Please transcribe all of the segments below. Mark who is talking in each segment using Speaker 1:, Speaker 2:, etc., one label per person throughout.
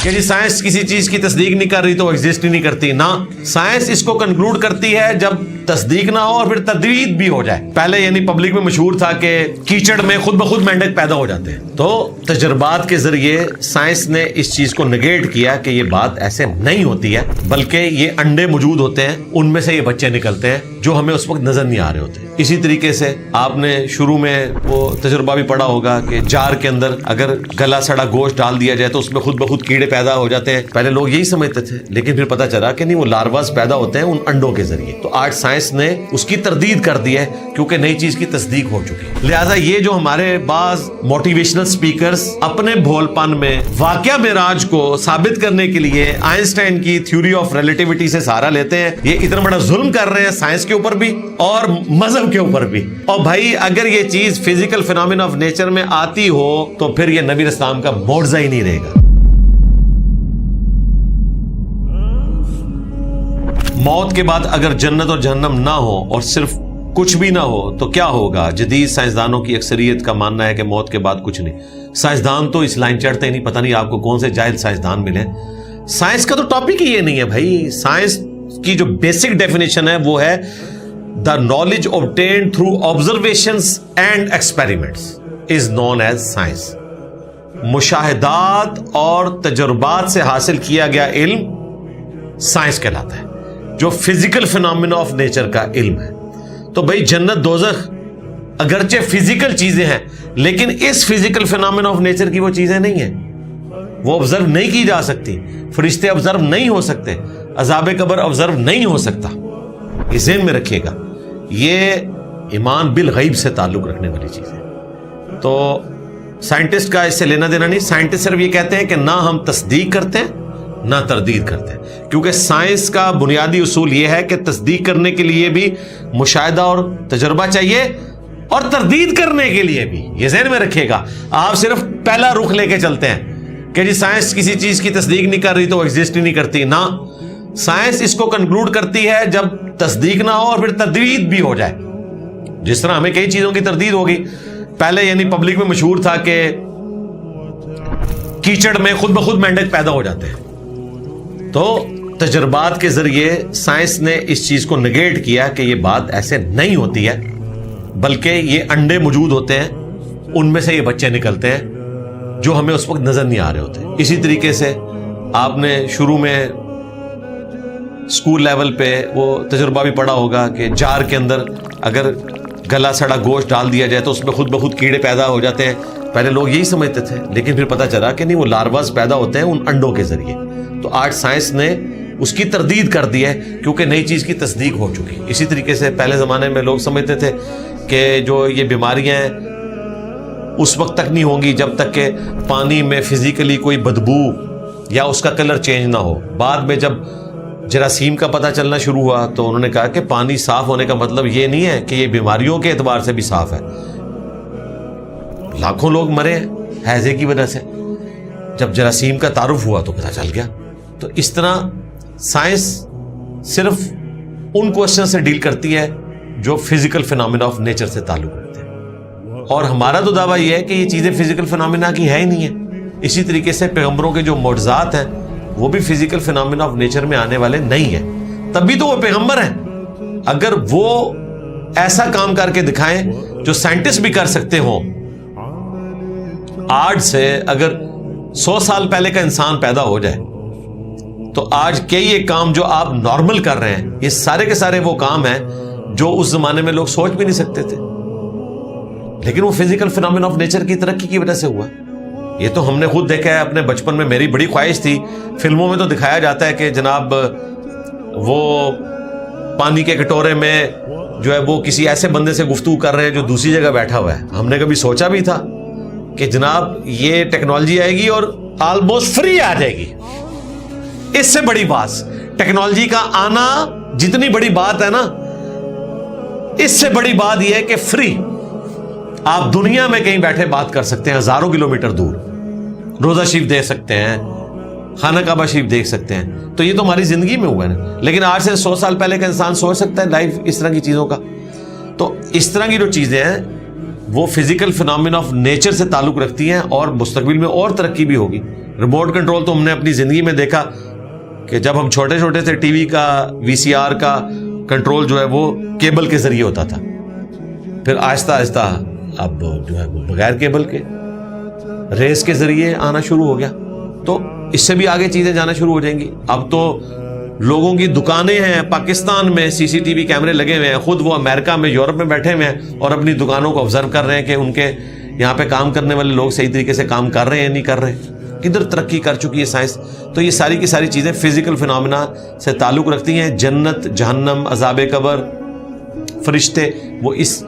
Speaker 1: کہ جی سائنس کسی چیز کی تصدیق نہیں کر رہی تو وہ ایگزسٹ ہی نہیں کرتی. نہ، سائنس اس کو کنکلوڈ کرتی ہے جب تصدیق نہ ہو اور پھر تردید بھی ہو جائے. پہلے یعنی پبلک میں مشہور تھا کہ کیچڑ میں خود بخود مینڈک پیدا ہو جاتے ہیں. تو تجربات کے ذریعے سائنس نے اس چیز کو نگیٹ کیا کہ یہ بات ایسے نہیں ہوتی ہے، بلکہ یہ انڈے موجود ہوتے ہیں، ان میں سے یہ بچے نکلتے ہیں جو ہمیں اس وقت نظر نہیں آ رہے ہوتے. اسی طریقے سے آپ نے شروع میں وہ تجربہ بھی پڑھا ہوگا کہ جار کے اندر اگر گلا سڑا گوشت ڈال دیا جائے تو اس میں خود بخود کیڑے پیدا ہو جاتے ہیں. پہلے لوگ یہی سمجھتے تھے، لیکن پھر پتہ چلا کہ نہیں، وہ لارواز پیدا ہوتے ہیں ان انڈوں کے ذریعے. تو آج سائنس نے اس کی تردید کر دی ہے کیونکہ نئی چیز کی تصدیق ہو چکی ہے. لہٰذا یہ جو ہمارے بعض موٹیویشنل سپیکرز اپنے بھول پن میں واقعہ معراج کو ثابت کرنے کے لیے آئنسٹائن کی تھیوری آف ریلیٹیوٹی سے سہارا لیتے ہیں، یہ اتنا بڑا ظلم کر رہے ہیں سائنس کے اوپر بھی اور مذہب کے اوپر بھی. اور بھائی اگر یہ چیز فزیکل فینومینا آف نیچر میں آتی ہو تو پھر یہ نبی اسلام کا معجزہ ہی نہیں رہے گا. موت کے بعد اگر جنت اور جہنم نہ ہو اور صرف کچھ بھی نہ ہو تو کیا ہوگا؟ جدید سائنسدانوں کی اکثریت کا ماننا ہے کہ موت کے بعد کچھ نہیں. سائنسدان تو اس لائن چڑھتے ہی نہیں، پتہ نہیں آپ کو کون سے جاہل سائنسدان ملے. سائنس کا تو ٹاپک ہی یہ نہیں ہے بھائی. سائنس کی جو بیسک ڈیفینیشن ہے وہ ہے the knowledge obtained through observations and experiments is known as science. مشاہدات اور تجربات سے حاصل کیا گیا علم سائنس کہلاتا ہے، جو فزیکل فینومینا آف نیچر کا علم ہے. تو بھائی جنت دوزخ اگرچہ فزیکل چیزیں ہیں لیکن اس فزیکل فینومینا آف نیچر کی وہ چیزیں نہیں ہیں، وہ آبزرو نہیں کی جا سکتی. فرشتے آبزرو نہیں ہو سکتے، عذاب قبر آبزرو نہیں ہو سکتا. یہ ذہن میں رکھیے گا، یہ ایمان بالغیب سے تعلق رکھنے والی چیز ہے. تو سائنٹسٹ کا اس سے لینا دینا نہیں. سائنٹسٹ صرف یہ کہتے ہیں کہ نہ ہم تصدیق کرتے ہیں نہ تردید کرتے ہیں، کیونکہ سائنس کا بنیادی اصول یہ ہے کہ تصدیق کرنے کے لیے بھی مشاہدہ اور تجربہ چاہیے اور تردید کرنے کے لیے بھی. یہ ذہن میں رکھیے گا. آپ صرف پہلا رخ لے کے چلتے ہیں کہ جی سائنس کسی چیز کی تصدیق نہیں کر رہی تو وہ ایگزسٹ ہی نہیں کرتی. نہ، سائنس اس کو کنکلوڈ کرتی ہے جب تصدیق نہ ہو اور پھر تردید بھی ہو جائے. جس طرح ہمیں کئی چیزوں کی تردید ہوگی. پہلے یعنی پبلک میں مشہور تھا کہ کیچڑ میں خود بخود مینڈک پیدا ہو جاتے ہیں. تو تجربات کے ذریعے سائنس نے اس چیز کو نگیٹ کیا کہ یہ بات ایسے نہیں ہوتی ہے، بلکہ یہ انڈے موجود ہوتے ہیں، ان میں سے یہ بچے نکلتے ہیں جو ہمیں اس وقت نظر نہیں آ رہے ہوتے. اسی طریقے سے آپ نے شروع میں اسکول لیول پہ وہ تجربہ بھی پڑھا ہوگا کہ جار کے اندر اگر گلا سڑا گوشت ڈال دیا جائے تو اس میں خود بخود کیڑے پیدا ہو جاتے ہیں. پہلے لوگ یہی سمجھتے تھے، لیکن پھر پتہ چلا کہ نہیں، وہ لارواز پیدا ہوتے ہیں ان انڈوں کے ذریعے. تو آج سائنس نے اس کی تردید کر دی ہے کیونکہ نئی چیز کی تصدیق ہو چکی. اسی طریقے سے پہلے زمانے میں لوگ سمجھتے تھے کہ جو یہ بیماریاں ہیں اس وقت تک نہیں ہوں گی جب تک کہ پانی میں فزیکلی کوئی بدبو یا اس کا کلر چینج نہ ہو. بعد میں جب جراثیم کا پتہ چلنا شروع ہوا تو انہوں نے کہا کہ پانی صاف ہونے کا مطلب یہ نہیں ہے کہ یہ بیماریوں کے اعتبار سے بھی صاف ہے. لاکھوں لوگ مرے ہیضے کی وجہ سے. جب جراثیم کا تعارف ہوا تو پتہ چل گیا. تو اس طرح سائنس صرف ان کوشچن سے ڈیل کرتی ہے جو فزیکل فینومینا آف نیچر سے تعلق رکھتے ہیں، اور ہمارا تو دعویٰ یہ ہے کہ یہ چیزیں فزیکل فینومینا کی ہے ہی نہیں ہے. اسی طریقے سے پیغمبروں کے جو معجزات ہیں وہ بھی فزیکل فینومینا آف نیچر میں آنے والے نہیں ہیں، تبھی تو وہ پیغمبر ہیں. اگر وہ ایسا کام کر کے دکھائیں جو سائنٹسٹ بھی کر سکتے ہوں، آج سے اگر 100 سال پہلے کا انسان پیدا ہو جائے تو آج کئی ایک کام جو آپ نارمل کر رہے ہیں، یہ سارے کے سارے وہ کام ہیں جو اس زمانے میں لوگ سوچ بھی نہیں سکتے تھے، لیکن وہ فزیکل فینومینا آف نیچر کی ترقی کی وجہ سے ہوا. یہ تو ہم نے خود دیکھا ہے اپنے بچپن میں. میری بڑی خواہش تھی، فلموں میں تو دکھایا جاتا ہے کہ جناب وہ پانی کے کٹورے میں جو ہے وہ کسی ایسے بندے سے گفتگو کر رہے ہیں جو دوسری جگہ بیٹھا ہوا ہے. ہم نے کبھی سوچا بھی تھا کہ جناب یہ ٹیکنالوجی آئے گی اور آلموسٹ فری آ جائے گی. اس سے بڑی بات ٹیکنالوجی کا آنا جتنی بڑی بات ہے نا، اس سے بڑی بات یہ ہے کہ فری آپ دنیا میں کہیں بیٹھے بات کر سکتے ہیں، ہزاروں کلومیٹر دور روزہ شریف دیکھ سکتے ہیں، خانہ کعبہ شریف دیکھ سکتے ہیں. تو یہ تو ہماری زندگی میں ہوا ہے نا. لیکن آج سے 100 سال پہلے کا انسان سوچ سکتا ہے لائف اس طرح کی چیزوں کا؟ تو اس طرح کی جو چیزیں ہیں وہ فزیکل فینومینا آف نیچر سے تعلق رکھتی ہیں اور مستقبل میں اور ترقی بھی ہوگی. ریموٹ کنٹرول تو ہم نے اپنی زندگی میں دیکھا کہ جب ہم چھوٹے چھوٹے تھے ٹی وی کا وی سی آر کا کنٹرول جو ہے وہ کیبل کے ذریعے ہوتا تھا, پھر آہستہ آہستہ اب جو ہے وہ بغیر کیبل کے ریس کے ذریعے آنا شروع ہو گیا. تو اس سے بھی آگے چیزیں جانا شروع ہو جائیں گی. اب تو لوگوں کی دکانیں ہیں پاکستان میں, سی سی ٹی وی کیمرے لگے ہوئے ہیں, خود وہ امریکہ میں یورپ میں بیٹھے ہوئے ہیں اور اپنی دکانوں کو آبزرو کر رہے ہیں کہ ان کے یہاں پہ کام کرنے والے لوگ صحیح طریقے سے کام کر رہے ہیں یا نہیں کر رہے. کدھر ترقی کر چکی ہے سائنس. تو یہ ساری کی ساری چیزیں فزیکل فنامنا سے تعلق رکھتی ہیں. جنت, جہنم, عذاب قبر, فرشتے, وہ اس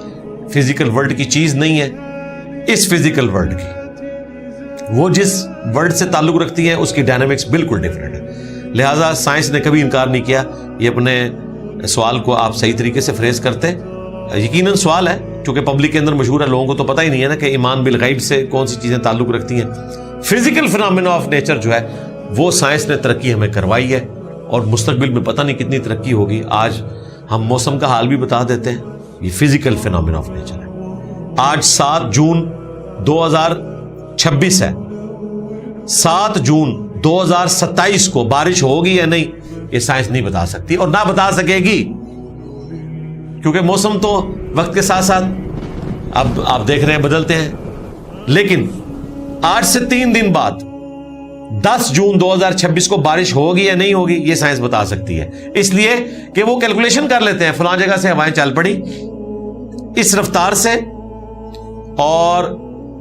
Speaker 1: فزیکل ورلڈ کی چیز نہیں ہے, اس فزیکل ورلڈ کی. وہ جس ورلڈ سے تعلق رکھتی ہیں اس کی ڈائنامکس بالکل ڈیفرنٹ ہے. لہٰذا سائنس نے کبھی انکار نہیں کیا. یہ اپنے سوال کو آپ صحیح طریقے سے فریز کرتے, یقیناً سوال ہے چونکہ پبلک کے اندر مشہور ہے, لوگوں کو تو پتہ ہی نہیں ہے نا کہ ایمان بالغیب سے کون سی چیزیں تعلق رکھتی ہیں. فزیکل فنامنا آف نیچر جو ہے وہ سائنس نے ترقی ہمیں کروائی ہے اور مستقبل میں پتہ نہیں کتنی ترقی ہوگی. آج ہم موسم کا حال بھی بتا دیتے ہیں, یہ فزیکل فنامنا آف نیچر ہے. آج 7 جون 2026 ہے. 7 جون 2027 کو بارش ہوگی یا نہیں یہ سائنس نہیں بتا سکتی اور نہ بتا سکے گی, کیونکہ موسم تو وقت کے ساتھ ساتھ اب آپ دیکھ رہے ہیں بدلتے ہیں. لیکن آج سے 3 دن بعد 10 جون 2026 کو بارش ہوگی یا نہیں ہوگی یہ سائنس بتا سکتی ہے, اس لیے کہ وہ کیلکولیشن کر لیتے ہیں فلاں جگہ سے ہوائیں چل پڑی اس رفتار سے اور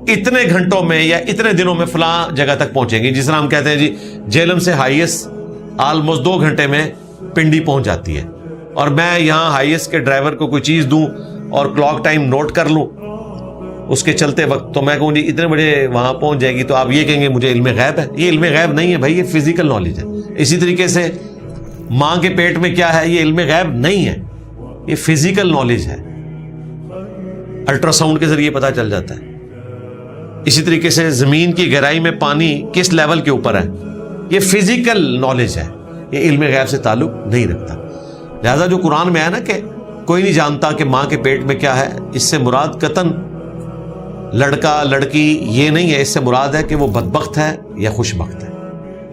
Speaker 1: اتنے گھنٹوں میں یا اتنے دنوں میں فلاں جگہ تک پہنچیں گے. جس طرح ہم کہتے ہیں جی جیلم سے ہائیس آلموسٹ 2 گھنٹے میں پنڈی پہنچ جاتی ہے, اور میں یہاں ہائیس کے ڈرائیور کو کوئی چیز دوں اور کلاک ٹائم نوٹ کر لوں اس کے چلتے وقت, تو میں کہوں جی اتنے بجے وہاں پہنچ جائے گی, تو آپ یہ کہیں گے مجھے علم غیب ہے. یہ علم غیب نہیں ہے بھائی, یہ فزیکل نالج ہے. اسی طریقے سے ماں کے پیٹ میں کیا ہے یہ علم غیب نہیں ہے, یہ فزیکل نالج ہے, الٹرا ساؤنڈ کے ذریعے پتہ چل جاتا ہے. اسی طریقے سے زمین کی گہرائی میں پانی کس لیول کے اوپر ہے یہ فزیکل نالج ہے, یہ علم غیب سے تعلق نہیں رکھتا. لہذا جو قرآن میں ہے نا کہ کوئی نہیں جانتا کہ ماں کے پیٹ میں کیا ہے, اس سے مراد قطعاً لڑکا لڑکی یہ نہیں ہے, اس سے مراد ہے کہ وہ بدبخت ہے یا خوش بخت ہے.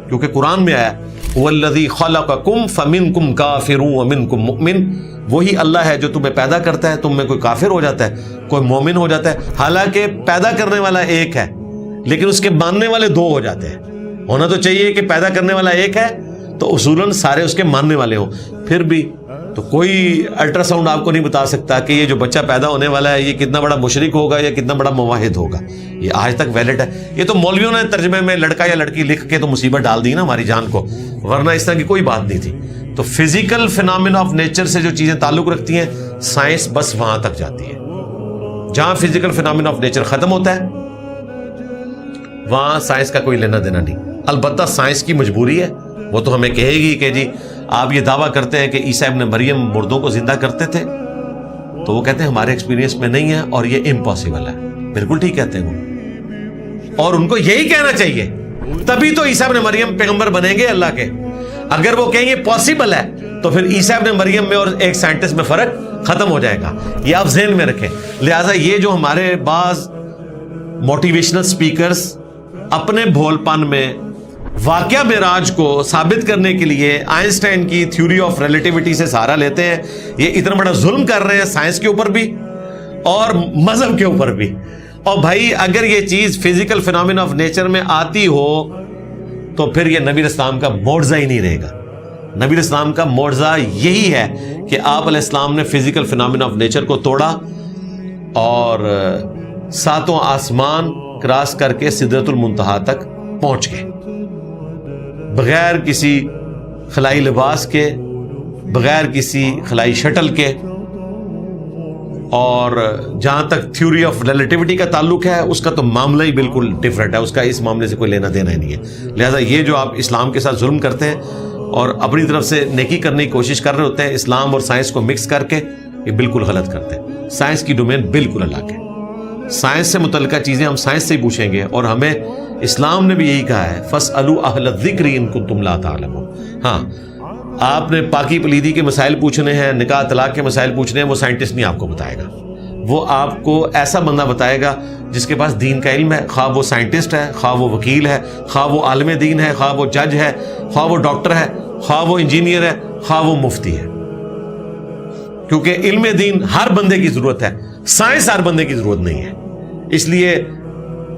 Speaker 1: کیونکہ قرآن میں آیا وَالَّذِي خَلَقَكُمْ فَمِنْكُمْ كَافِرٌ وَمِنْكُمْ مُؤْمِنٌ, وہی اللہ ہے جو تمہیں پیدا کرتا ہے, تم میں کوئی کافر ہو جاتا ہے کوئی مومن ہو جاتا ہے. حالانکہ پیدا کرنے والا ایک ہے لیکن اس کے ماننے والے 2 ہو جاتے ہیں. ہونا تو چاہیے کہ پیدا کرنے والا ایک ہے تو اصولاً سارے اس کے ماننے والے ہوں. پھر بھی تو کوئی الٹرا ساؤنڈ آپ کو نہیں بتا سکتا کہ یہ جو بچہ پیدا ہونے والا ہے یہ کتنا بڑا مشرک ہوگا یا کتنا بڑا موحد ہوگا. یہ آج تک ویلڈ ہے. یہ تو مولویوں نے ترجمے میں لڑکا یا لڑکی لکھ کے تو مصیبت ڈال دی نا ہماری جان کو, ورنہ اس طرح کی کوئی بات نہیں تھی. تو فزیکل فنامنا آف نیچر سے جو چیزیں تعلق رکھتی ہیں سائنس بس وہاں تک جاتی ہے. جہاں فزیکل فنامنا آف نیچر ختم ہوتا ہے وہاں سائنس کا کوئی لینا دینا نہیں. البتہ سائنس کی مجبوری ہے, وہ تو ہمیں کہے گی کہ جی آپ یہ دعویٰ کرتے ہیں کہ عیسیٰ ابن مریم مردوں کو زندہ کرتے تھے, تو وہ کہتے ہیں ہمارے ایکسپیرینس میں نہیں ہے اور یہ امپاسبل ہے. بالکل ٹھیک کہتے ہیں وہ, اور ان کو یہی کہنا چاہیے, تبھی تو عیسیٰ ابن مریم پیغمبر بنیں گے اللہ کے. اگر وہ کہیں گے پاسبل ہے تو پھر عیسیٰ ابن مریم میں اور ایک سائنٹسٹ میں فرق ختم ہو جائے گا. یہ آپ ذہن میں رکھیں. لہٰذا یہ جو ہمارے بعض موٹیویشنل سپیکرز اپنے بھول پن میں واقعہ معراج کو ثابت کرنے کے لیے آئنسٹائن کی تھیوری آف ریلیٹیوٹی سے سہارا لیتے ہیں, یہ اتنا بڑا ظلم کر رہے ہیں سائنس کے اوپر بھی اور مذہب کے اوپر بھی. اور بھائی اگر یہ چیز فزیکل فنامنا آف نیچر میں آتی ہو تو پھر یہ نبی اسلام کا معجزہ ہی نہیں رہے گا. نبی اسلام کا معجزہ یہی ہے کہ آپ علیہ السلام نے فزیکل فنامنا آف نیچر کو توڑا اور 7 آسمان کراس کر کے سدرۃ المنتہا تک پہنچ گئے, بغیر کسی خلائی لباس کے, بغیر کسی خلائی شٹل کے. اور جہاں تک تھیوری آف ریلیٹیوٹی کا تعلق ہے اس کا تو معاملہ ہی بالکل ڈفرینٹ ہے, اس کا اس معاملے سے کوئی لینا دینا ہی نہیں ہے. لہٰذا یہ جو آپ اسلام کے ساتھ ظلم کرتے ہیں اور اپنی طرف سے نیکی کرنے کی کوشش کر رہے ہوتے ہیں اسلام اور سائنس کو مکس کر کے, یہ بالکل غلط کرتے ہیں. سائنس کی ڈومین بالکل الگ ہے. سائنس سے متعلقہ چیزیں ہم سائنس سے ہی پوچھیں گے, اور ہمیں اسلام نے بھی یہی کہا ہے فَاسْأَلُوا أَهْلَ الذِّكْرِ إِن كُنتُمْ لَا تَعْلَمُونَ. ہاں آپ نے پاکی پلیدی کے مسائل پوچھنے ہیں, نکاح طلاق کے مسائل پوچھنے ہیں, وہ سائنٹسٹ نہیں آپ کو بتائے گا. وہ آپ کو ایسا بندہ بتائے گا جس کے پاس دین کا علم ہے، خواہ وہ سائنٹسٹ ہے، خواہ وہ وکیل ہے، خواہ وہ عالم دین ہے، خواہ وہ جج ہے، خواہ وہ ڈاکٹر ہے، خواہ وہ انجینئر ہے، خواہ وہ مفتی ہے. کیونکہ علم دین ہر بندے کی ضرورت ہے، سائنس ہر بندے کی ضرورت نہیں ہے. اس لیے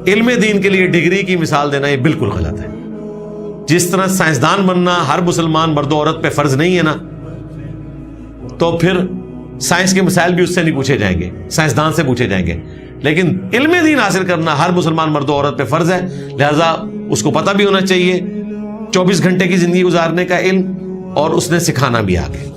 Speaker 1: علم دین کے لیے ڈگری کی مثال دینا یہ بالکل غلط ہے. جس طرح سائنسدان بننا ہر مسلمان مرد و عورت پہ فرض نہیں ہے نا، تو پھر سائنس کے مسائل بھی اس سے نہیں پوچھے جائیں گے، سائنسدان سے پوچھے جائیں گے. لیکن علم دین حاصل کرنا ہر مسلمان مرد و عورت پہ فرض ہے، لہذا اس کو پتہ بھی ہونا چاہیے 24 گھنٹے کی زندگی گزارنے کا علم، اور اس نے سکھانا بھی آگے.